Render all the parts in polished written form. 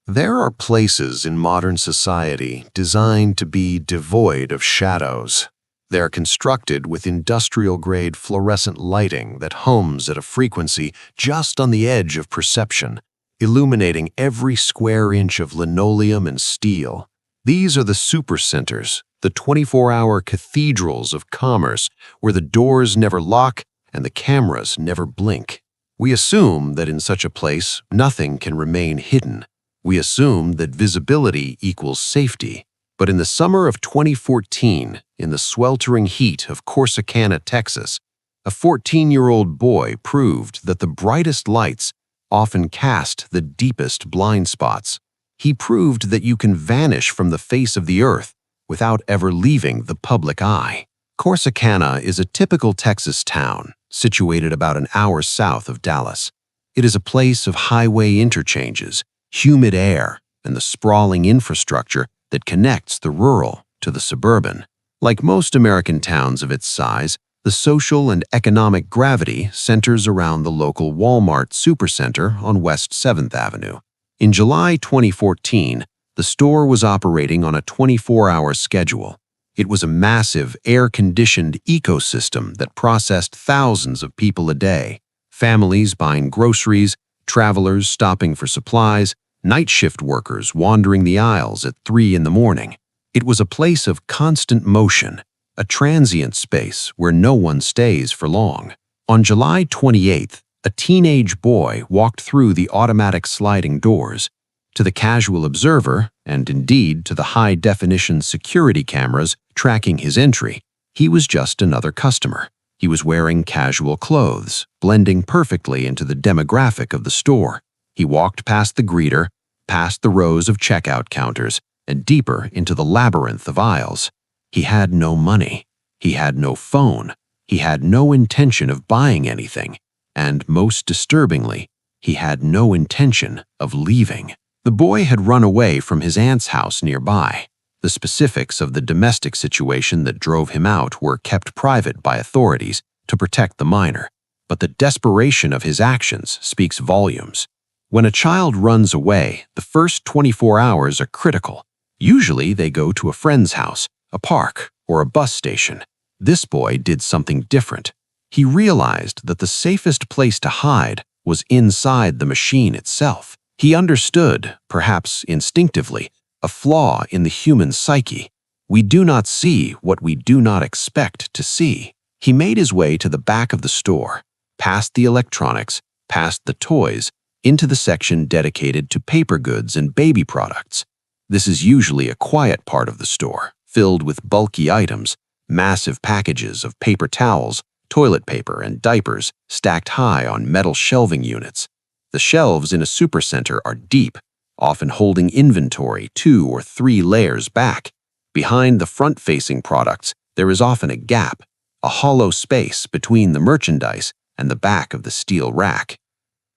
There are places in modern society designed to be devoid of shadows. They are constructed with industrial-grade fluorescent lighting that hums at a frequency just on the edge of perception, illuminating every square inch of linoleum and steel. These are the supercenters, the 24-hour cathedrals of commerce where the doors never lock and the cameras never blink. We assume that in such a place, nothing can remain hidden. We assume that visibility equals safety. But in the summer of 2014, in the sweltering heat of Corsicana, Texas, a 14-year-old boy proved that the brightest lights often cast the deepest blind spots. He proved that you can vanish from the face of the earth without ever leaving the public eye. Corsicana is a typical Texas town, situated about an hour south of Dallas. It is a place of highway interchanges, humid air, and the sprawling infrastructure that connects the rural to the suburban. Like most American towns of its size, the social and economic gravity centers around the local Walmart supercenter on West 7th Avenue. In July 2014, the store was operating on a 24-hour schedule. It was a massive, air-conditioned ecosystem that processed thousands of people a day. Families buying groceries, travelers stopping for supplies, night shift workers wandering the aisles at 3 in the morning. It was a place of constant motion, a transient space where no one stays for long. On July 28th, a teenage boy walked through the automatic sliding doors. To the casual observer, and indeed to the high-definition security cameras tracking his entry, he was just another customer. He was wearing casual clothes, blending perfectly into the demographic of the store. He walked past the greeter, past the rows of checkout counters, and deeper into the labyrinth of aisles. He had no money. He had no phone. He had no intention of buying anything. And most disturbingly, he had no intention of leaving. The boy had run away from his aunt's house nearby. The specifics of the domestic situation that drove him out were kept private by authorities to protect the minor, but the desperation of his actions speaks volumes. When a child runs away, the first 24 hours are critical. Usually they go to a friend's house, a park, or a bus station. This boy did something different. He realized that the safest place to hide was inside the machine itself. He understood, perhaps instinctively, a flaw in the human psyche. We do not see what we do not expect to see. He made his way to the back of the store, past the electronics, past the toys, into the section dedicated to paper goods and baby products. This is usually a quiet part of the store, filled with bulky items, massive packages of paper towels, toilet paper, and diapers stacked high on metal shelving units. The shelves in a supercenter are deep, often holding inventory 2 or 3 layers back. Behind the front-facing products, there is often a gap, a hollow space between the merchandise and the back of the steel rack.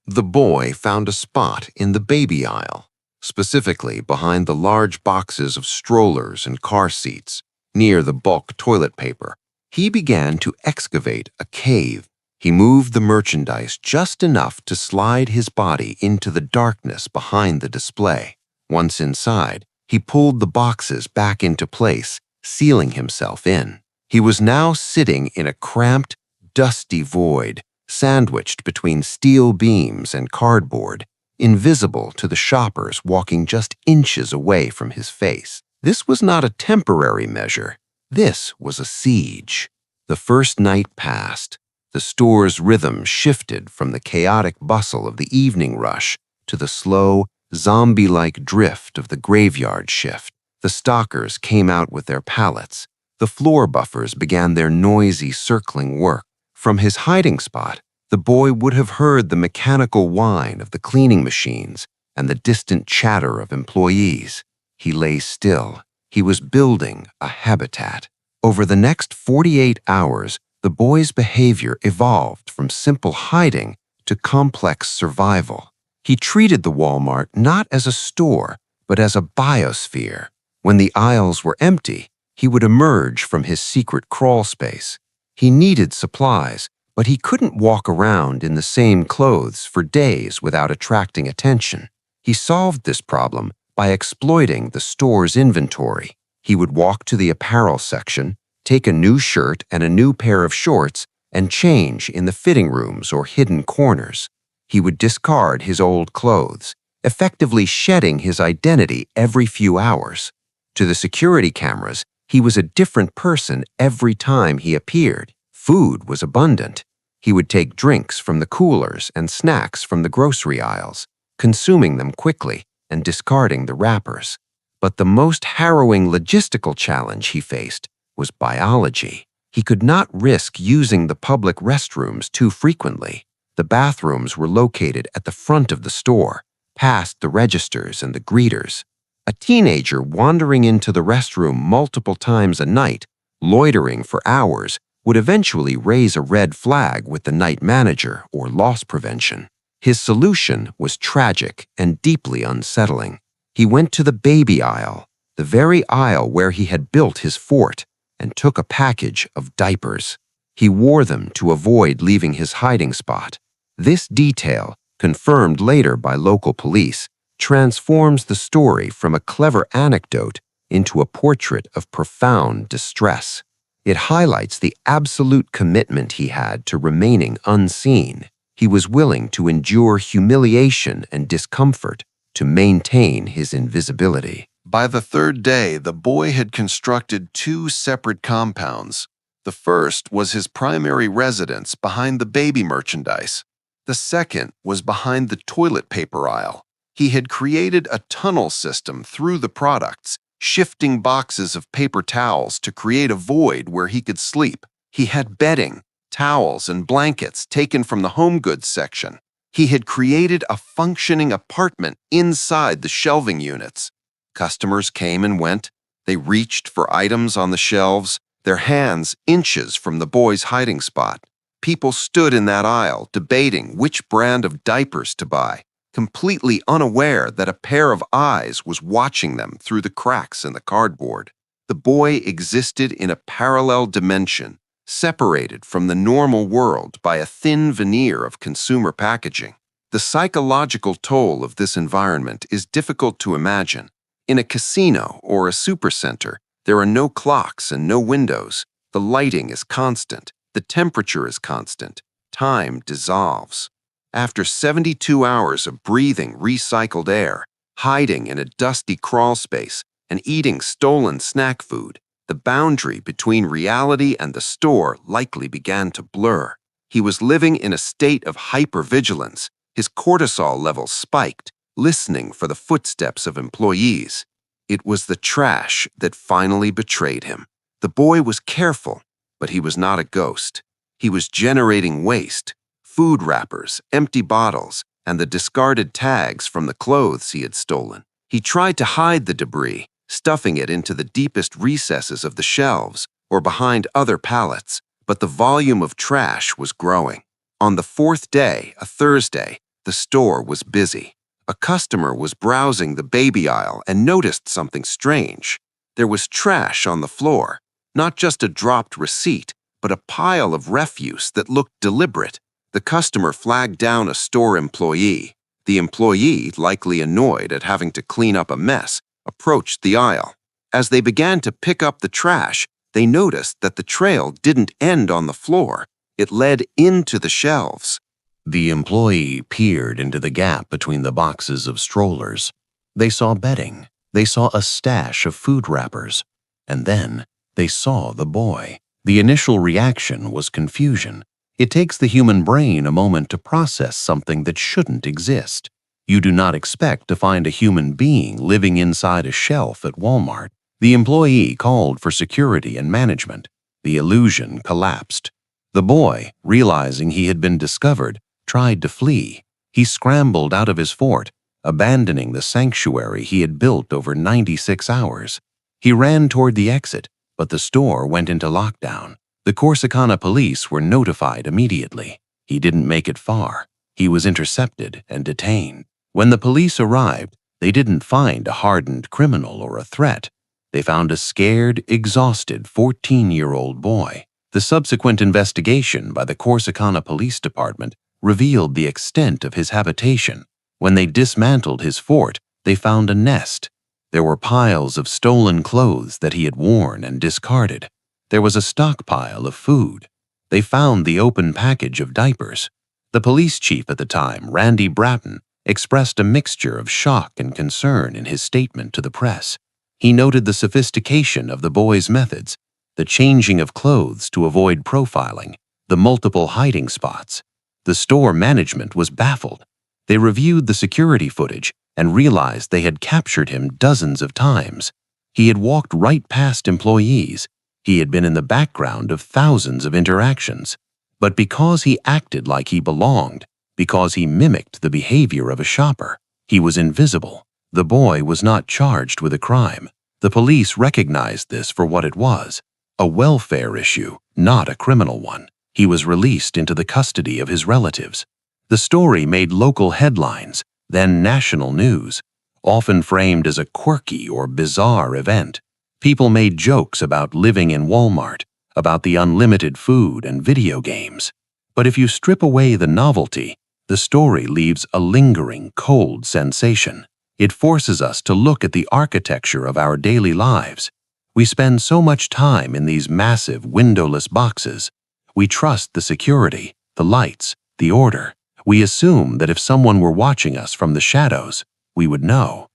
The boy found a spot in the baby aisle, specifically behind the large boxes of strollers and car seats, near the bulk toilet paper. He began to excavate a cave. He moved the merchandise just enough to slide his body into the darkness behind the display. Once inside, he pulled the boxes back into place, sealing himself in. He was now sitting in a cramped, dusty void, sandwiched between steel beams and cardboard, invisible to the shoppers walking just inches away from his face. This was not a temporary measure. This was a siege. The first night passed. The store's rhythm shifted from the chaotic bustle of the evening rush to the slow, zombie-like drift of the graveyard shift. The stockers came out with their pallets. The floor buffers began their noisy, circling work. From his hiding spot, the boy would have heard the mechanical whine of the cleaning machines and the distant chatter of employees. He lay still. He was building a habitat. Over the next 48 hours, the boy's behavior evolved from simple hiding to complex survival. He treated the Walmart not as a store, but as a biosphere. When the aisles were empty, he would emerge from his secret crawl space. He needed supplies, but he couldn't walk around in the same clothes for days without attracting attention. He solved this problem by exploiting the store's inventory. He would walk to the apparel section, take a new shirt and a new pair of shorts, and change in the fitting rooms or hidden corners. He would discard his old clothes, effectively shedding his identity every few hours. To the security cameras, he was a different person every time he appeared. Food was abundant. He would take drinks from the coolers and snacks from the grocery aisles, consuming them quickly and discarding the wrappers. But the most harrowing logistical challenge he faced was biology. He could not risk using the public restrooms too frequently. The bathrooms were located at the front of the store, past the registers and the greeters. A teenager wandering into the restroom multiple times a night, loitering for hours, would eventually raise a red flag with the night manager or loss prevention. His solution was tragic and deeply unsettling. He went to the baby aisle, the very aisle where he had built his fort, and took a package of diapers. He wore them to avoid leaving his hiding spot. This detail, confirmed later by local police, transforms the story from a clever anecdote into a portrait of profound distress. It highlights the absolute commitment he had to remaining unseen. He was willing to endure humiliation and discomfort to maintain his invisibility. By the third day, the boy had constructed two separate compounds. The first was his primary residence behind the baby merchandise. The second was behind the toilet paper aisle. He had created a tunnel system through the products, shifting boxes of paper towels to create a void where he could sleep. He had bedding, towels, and blankets taken from the home goods section. He had created a functioning apartment inside the shelving units. Customers came and went. They reached for items on the shelves, their hands inches from the boy's hiding spot. People stood in that aisle debating which brand of diapers to buy, completely unaware that a pair of eyes was watching them through the cracks in the cardboard. The boy existed in a parallel dimension, separated from the normal world by a thin veneer of consumer packaging. The psychological toll of this environment is difficult to imagine. In a casino or a supercenter, there are no clocks and no windows. The lighting is constant. The temperature is constant. Time dissolves. After 72 hours of breathing recycled air, hiding in a dusty crawl space, and eating stolen snack food, the boundary between reality and the store likely began to blur. He was living in a state of hypervigilance. His cortisol levels spiked, listening for the footsteps of employees. It was the trash that finally betrayed him. The boy was careful, but he was not a ghost. He was generating waste, food wrappers, empty bottles, and the discarded tags from the clothes he had stolen. He tried to hide the debris, stuffing it into the deepest recesses of the shelves or behind other pallets, but the volume of trash was growing. On the fourth day, a Thursday, the store was busy. A customer was browsing the baby aisle and noticed something strange. There was trash on the floor, not just a dropped receipt, but a pile of refuse that looked deliberate. The customer flagged down a store employee. The employee, likely annoyed at having to clean up a mess, approached the aisle. As they began to pick up the trash, they noticed that the trail didn't end on the floor. It led into the shelves. The employee peered into the gap between the boxes of strollers. They saw bedding. They saw a stash of food wrappers. And then they saw the boy. The initial reaction was confusion. It takes the human brain a moment to process something that shouldn't exist. You do not expect to find a human being living inside a shelf at Walmart. The employee called for security and management. The illusion collapsed. The boy, realizing he had been discovered, tried to flee. He scrambled out of his fort, abandoning the sanctuary he had built over 96 hours. He ran toward the exit, but the store went into lockdown. The Corsicana police were notified immediately. He didn't make it far. He was intercepted and detained. When the police arrived, they didn't find a hardened criminal or a threat. They found a scared, exhausted 14-year-old boy. The subsequent investigation by the Corsicana Police Department revealed the extent of his habitation. When they dismantled his fort, they found a nest. There were piles of stolen clothes that he had worn and discarded. There was a stockpile of food. They found the open package of diapers. The police chief at the time, Randy Bratton, expressed a mixture of shock and concern in his statement to the press. He noted the sophistication of the boys' methods, the changing of clothes to avoid profiling, the multiple hiding spots. The store management was baffled. They reviewed the security footage and realized they had captured him dozens of times. He had walked right past employees. He had been in the background of thousands of interactions. But because he acted like he belonged, because he mimicked the behavior of a shopper, he was invisible. The boy was not charged with a crime. The police recognized this for what it was, a welfare issue, not a criminal one. He was released into the custody of his relatives. The story made local headlines, then national news, often framed as a quirky or bizarre event. People made jokes about living in Walmart, about the unlimited food and video games. But if you strip away the novelty, the story leaves a lingering, cold sensation. It forces us to look at the architecture of our daily lives. We spend so much time in these massive, windowless boxes. We trust the security, the lights, the order. We assume that if someone were watching us from the shadows, we would know.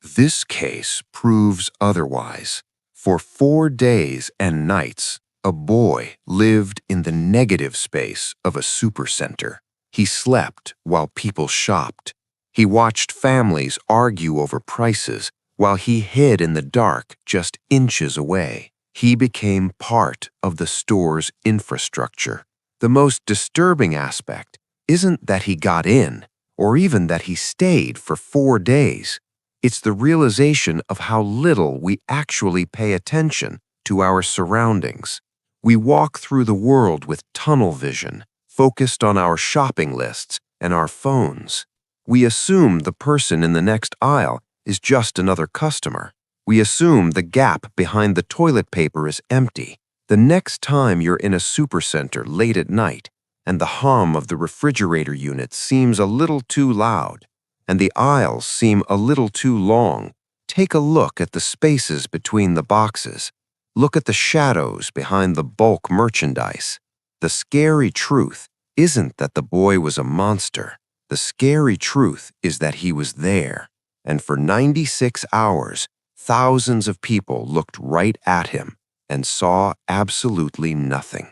This case proves otherwise. For 4 days and nights, a boy lived in the negative space of a supercenter. He slept while people shopped. He watched families argue over prices while he hid in the dark just inches away. He became part of the store's infrastructure. The most disturbing aspect isn't that he got in, or even that he stayed for 4 days. It's the realization of how little we actually pay attention to our surroundings. We walk through the world with tunnel vision, focused on our shopping lists and our phones. We assume the person in the next aisle is just another customer. We assume the gap behind the toilet paper is empty. The next time you're in a supercenter late at night and the hum of the refrigerator unit seems a little too loud and the aisles seem a little too long, take a look at the spaces between the boxes. Look at the shadows behind the bulk merchandise. The scary truth isn't that the boy was a monster. The scary truth is that he was there. And for 96 hours, thousands of people looked right at him and saw absolutely nothing.